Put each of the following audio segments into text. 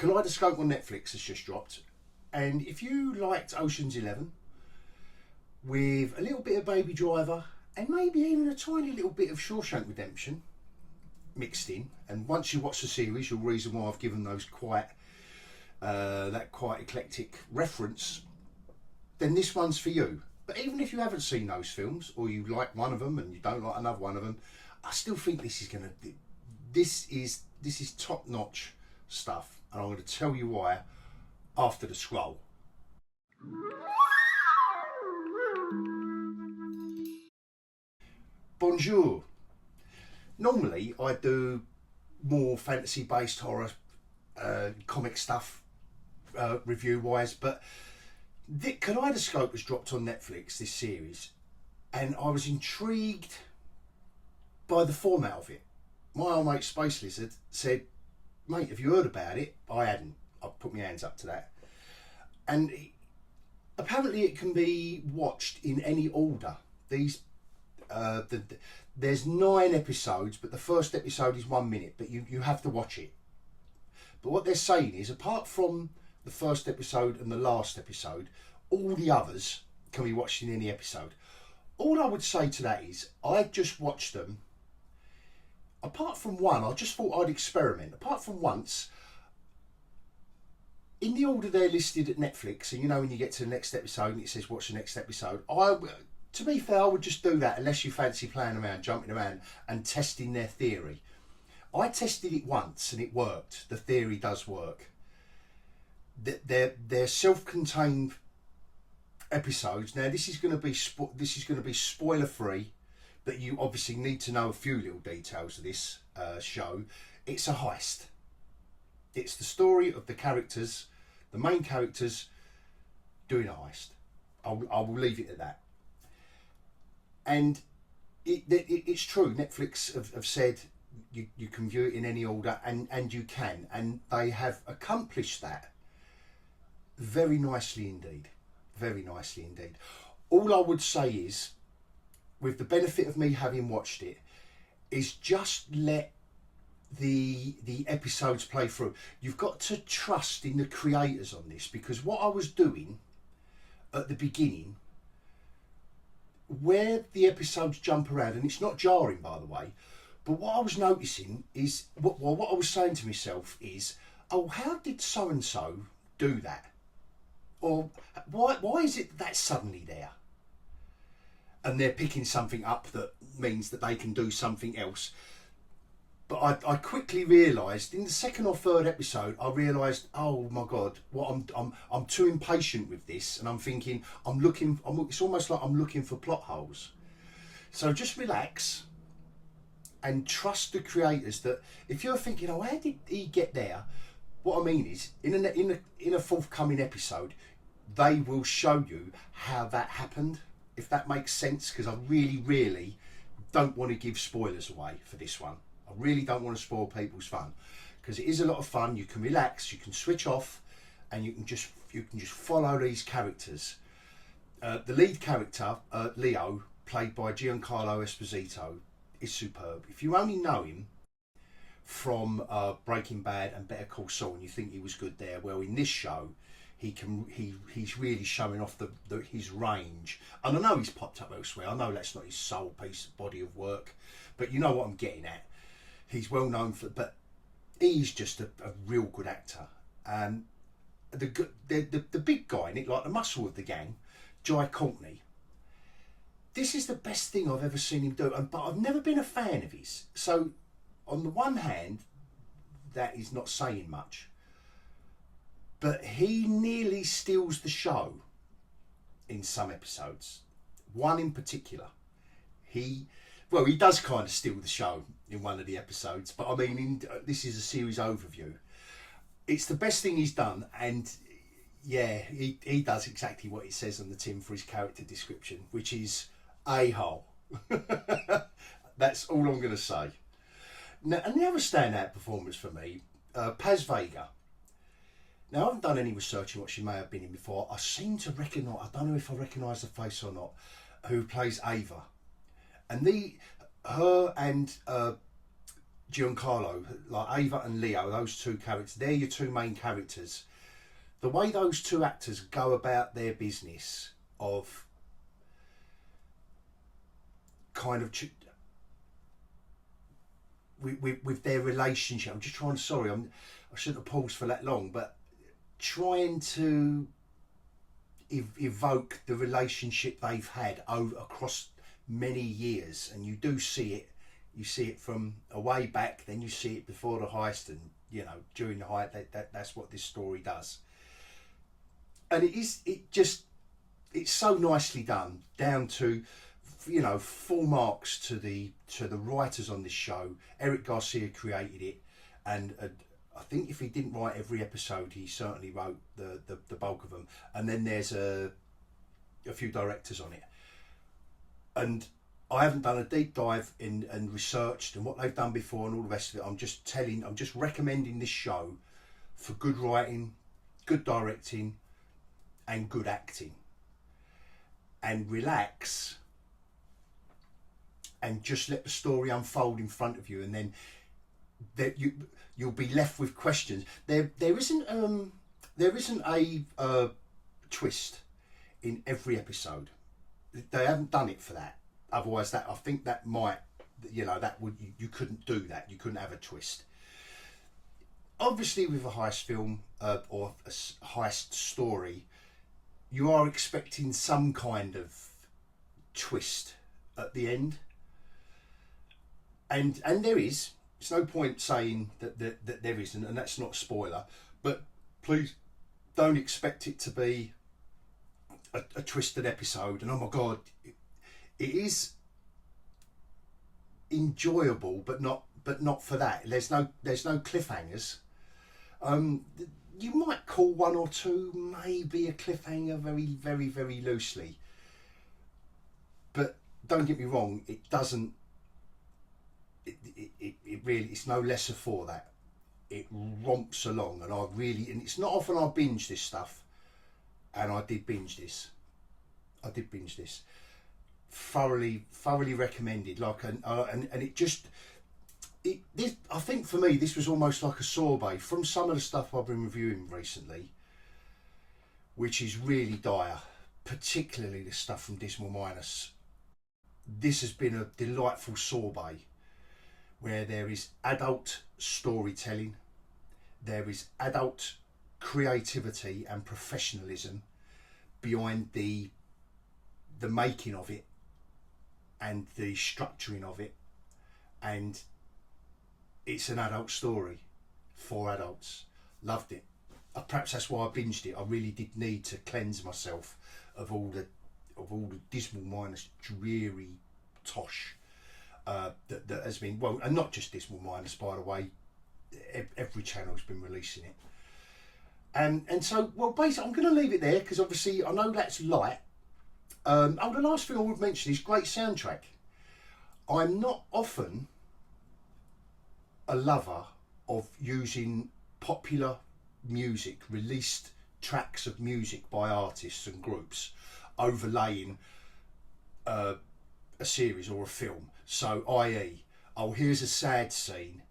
Kaleidoscope on Netflix has just dropped, and if you liked Ocean's 11 with a little bit of Baby Driver and maybe even a tiny little bit of Shawshank Redemption mixed in, and once you watch the series you'll reason why I've given those quite eclectic reference, then this one's for you. But even if you haven't seen those films, or you like one of them and you don't like another one of them, I still think this is top-notch stuff, and I'm going to tell you why after the scroll. Bonjour. Normally I do more fantasy-based horror comic stuff review-wise, but the Kaleidoscope has dropped on Netflix, this series, and I was intrigued by the format of it. My old mate Space Lizard said, "Mate, have you heard about it?" I hadn't. I put my hands up to that. And apparently it can be watched in any order. There's 9 episodes, but the first episode is 1 minute, but you have to watch it. But what they're saying is, apart from the first episode and the last episode, all the others can be watched in any episode. All I would say to that is, I just watched them. Apart from one, I just thought I'd experiment. Apart from once, in the order they're listed at Netflix, and you know when you get to the next episode and it says watch the next episode, to be fair, I would just do that unless you fancy playing around, jumping around and testing their theory. I tested it once and it worked. The theory does work. They're self-contained episodes. Now this is going to be spoiler free, but you obviously need to know a few little details of this show. It's a heist. It's the story of the characters, the main characters, doing a heist. I will leave it at that. And it's true. Netflix have said you can view it in any order, and you can, and they have accomplished that very nicely indeed. Very nicely indeed. All I would say is, with the benefit of me having watched it, is just let the episodes play through. You've got to trust in the creators on this, because what I was doing at the beginning, where the episodes jump around, and it's not jarring by the way, but what I was noticing is, what I was saying to myself is, oh, how did so and so do that? Or why is it that's suddenly there? And they're picking something up that means that they can do something else. But I quickly realised in the second or third episode, I realised, oh my God, I'm too impatient with this, and I'm thinking it's almost like I'm looking for plot holes. So just relax and trust the creators, that if you're thinking, oh, how did he get there? What I mean is, in a forthcoming episode, they will show you how that happened, if that makes sense, because I really don't want to give spoilers away for this one. I really don't want to spoil people's fun, because it is a lot of fun. You can relax, you can switch off, and you can just follow these characters. The lead character, Leo, played by Giancarlo Esposito, is superb. If you only know him from Breaking Bad and Better Call Saul, and you think he was good there, well, in this show, he's really showing off his range. And I know he's popped up elsewhere. I know that's not his sole body of work, but you know what I'm getting at. He's well known for, but he's just a real good actor. The big guy in it, like the muscle of the gang, Jai Courtney. This is the best thing I've ever seen him do, but I've never been a fan of his. So on the one hand, that is not saying much, but he nearly steals the show in some episodes. One in particular, he does kind of steal the show in one of the episodes, but I mean, this is a series overview. It's the best thing he's done, and yeah, he does exactly what it says on the tin for his character description, which is a-hole. That's all I'm going to say. Now, and the other standout performance for me, Paz Vega. Now, I haven't done any research on what she may have been in before. I seem to recognise, I don't know if I recognise the face or not, who plays Ava. And her and Giancarlo, like Ava and Leo, those two characters, they're your two main characters. The way those two actors go about their business of kind of with their relationship. I'm just trying. Sorry, I shouldn't have paused for that long, but trying to evoke the relationship they've had over across many years, and you do see it. You see it from a way back, then you see it before the heist, and you know during the heist. That's what this story does, and it's so nicely done, down to, you know, full marks to the writers on this show. Eric Garcia created it, and I think if he didn't write every episode, he certainly wrote the bulk of them. And then there's a few directors on it, and I haven't done a deep dive in and researched and what they've done before and all the rest of it. I'm just recommending this show for good writing, good directing, and good acting. And relax and just let the story unfold in front of you, and then that you'll be left with questions. There isn't a twist in every episode. They haven't done it for that. Otherwise, I think that might, you know, that would you couldn't do that. You couldn't have a twist. Obviously, with a heist film or a heist story, you are expecting some kind of twist at the end, and there is. It's no point saying that there isn't, and that's not a spoiler. But please don't expect it to be a twisted episode. And oh my god, it is enjoyable, but not for that. There's no cliffhangers. You might call one or two maybe a cliffhanger, very, very, very loosely. But don't get me wrong, it doesn't. It really, it's no lesser for that. It romps along, and it's not often I binge this stuff, and I did binge this. Thoroughly recommended. And I think for me this was almost like a sorbet from some of the stuff I've been reviewing recently, which is really dire, particularly the stuff from Dismal Minus. This has been a delightful sorbet where there is adult storytelling, there is adult creativity and professionalism behind the making of it and the structuring of it, and it's an adult story for adults. Loved it. Perhaps that's why I binged it. I really did need to cleanse myself of all the Dismal Minus dreary tosh that has been, well, and not just Dismal Minus, by the way. Every channel's been releasing it, and so, well, basically I'm going to leave it there because obviously I know that's light. The last thing I would mention is great soundtrack. I'm not often a lover of using popular music, released tracks of music by artists and groups, overlaying a series or a film. So, i.e., oh, here's a sad scene,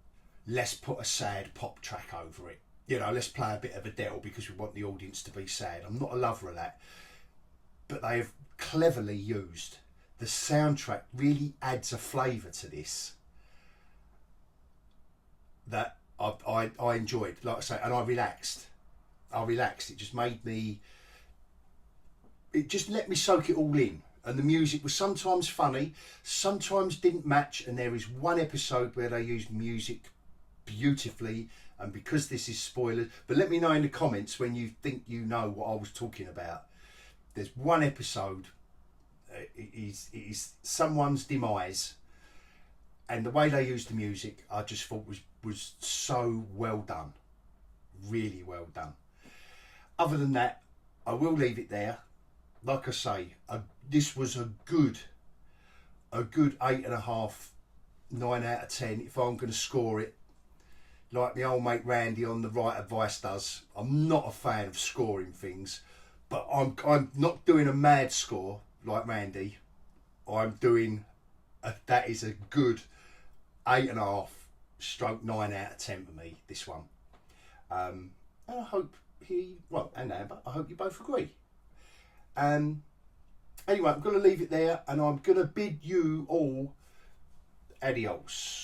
let's put a sad pop track over it. You know, let's play a bit of Adele because we want the audience to be sad. I'm not a lover of that. But they've cleverly used the soundtrack, really adds a flavour to this that I enjoyed, like I say, and I relaxed. It just made me, it just let me soak it all in. And the music was sometimes funny, sometimes didn't match, and there is one episode where they used music beautifully, and because this is spoilers, but let me know in the comments when you think you know what I was talking about. There's one episode, it is someone's demise, and the way they used the music I just thought was so well done, really well done. Other than that, I will leave it there. Like I say, this was a good 8.5, 9 out of 10 if I'm going to score it. Like my old mate Randy on the Right Advice does, I'm not a fan of scoring things, but I'm not doing a mad score like Randy. I'm doing that is a good 8.5 stroke 9 out of 10 for me, this one. And I hope and Amber, I hope you both agree. Anyway, I'm going to leave it there, and I'm going to bid you all adios.